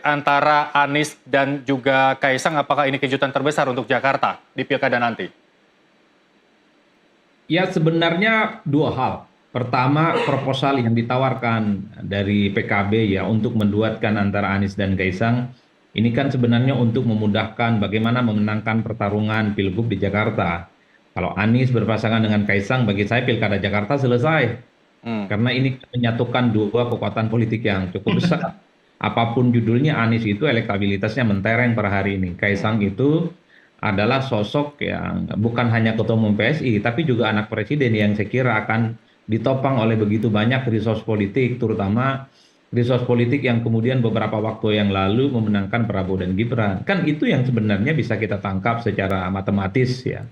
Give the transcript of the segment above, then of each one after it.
antara Anies dan juga Kaisang, apakah ini kejutan terbesar untuk Jakarta di Pilkada nanti? Ya sebenarnya dua hal. Pertama, proposal yang ditawarkan dari PKB ya untuk menduetkan antara Anies dan Kaisang ini kan sebenarnya untuk memudahkan bagaimana memenangkan pertarungan Pilgub di Jakarta. Kalau Anies berpasangan dengan Kaisang, bagi saya Pilkada Jakarta selesai. Hmm. Karena ini menyatukan dua kekuatan politik yang cukup besar. Apapun judulnya, Anies itu elektabilitasnya mentereng per hari ini. Kaisang itu adalah sosok yang bukan hanya ketua umum PSI, tapi juga anak presiden yang saya kira akan ditopang oleh begitu banyak resource politik, terutama resource politik yang kemudian beberapa waktu yang lalu memenangkan Prabowo dan Gibran. Kan itu yang sebenarnya bisa kita tangkap secara matematis ya.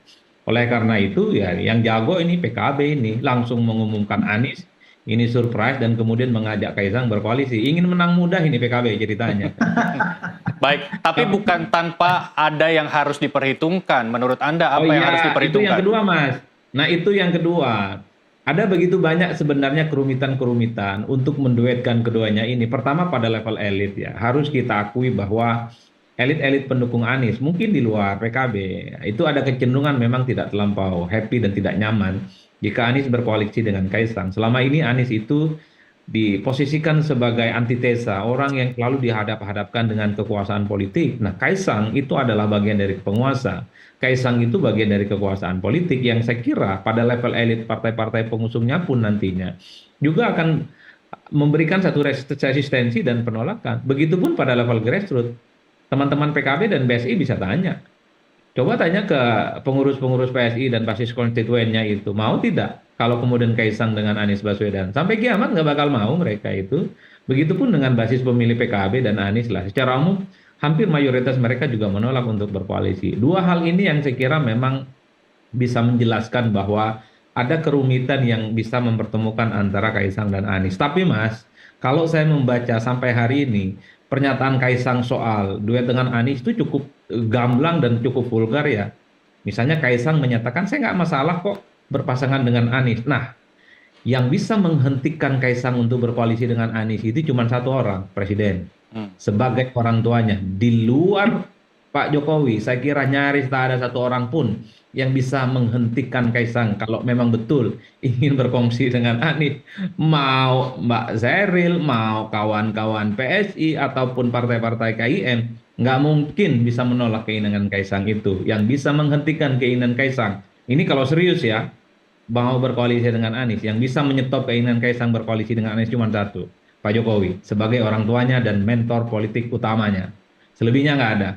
Oleh karena itu ya yang jago ini PKB ini langsung mengumumkan Anies, ini surprise dan kemudian mengajak Kaisang berkoalisi. Ingin menang mudah ini PKB ceritanya. Baik, tapi Tapi bukan tanpa ada yang harus diperhitungkan. Menurut Anda oh apa yang harus iya, itu yang diperhitungkan? kedua, Mas. Nah, itu yang kedua. Ada begitu banyak sebenarnya kerumitan-kerumitan untuk menduetkan keduanya ini. Pertama pada level elit ya. Harus kita akui bahwa elit-elit pendukung Anies, mungkin di luar PKB, itu ada kecenderungan memang tidak terlampau happy dan tidak nyaman jika Anies berkoalisi dengan Kaisang. Selama ini Anies itu diposisikan sebagai antitesa, orang yang selalu dihadap-hadapkan dengan kekuasaan politik. Nah, Kaisang itu adalah bagian dari penguasa. Kaisang itu bagian dari kekuasaan politik yang saya kira pada level elit partai-partai pengusungnya pun nantinya juga akan memberikan satu resistensi dan penolakan. Begitupun pada level grassroots. Teman-teman PKB dan BSI bisa tanya. Coba tanya ke pengurus-pengurus PSI dan basis konstituennya itu, mau tidak kalau kemudian Kaisang dengan Anies Baswedan? Sampai kiamat nggak bakal mau mereka itu. Begitupun dengan basis pemilih PKB dan Anies lah. Secara umum, hampir mayoritas mereka juga menolak untuk berkoalisi. Dua hal ini yang saya kira memang bisa menjelaskan bahwa ada kerumitan yang bisa mempertemukan antara Kaisang dan Anies. Tapi Mas, kalau saya membaca sampai hari ini, pernyataan Kaisang soal duet dengan Anies itu cukup gamblang dan cukup vulgar ya. Misalnya Kaisang menyatakan saya nggak masalah kok berpasangan dengan Anies. Nah, yang bisa menghentikan Kaisang untuk berkoalisi dengan Anies itu cuma satu orang, Presiden. Hmm. Sebagai orang tuanya. Di luar Pak Jokowi, saya kira nyaris tak ada satu orang pun yang bisa menghentikan Kaisang kalau memang betul ingin berkongsi dengan Anies. Mau Mbak Zeril, mau kawan-kawan PSI ataupun partai-partai KIM, nggak mungkin bisa menolak keinginan Kaisang itu. Yang bisa menghentikan keinginan Kaisang, ini kalau serius ya, mau berkoalisi dengan Anies, yang bisa menyetop keinginan Kaisang berkoalisi dengan Anies cuma satu, Pak Jokowi, sebagai orang tuanya dan mentor politik utamanya. Selebihnya nggak ada.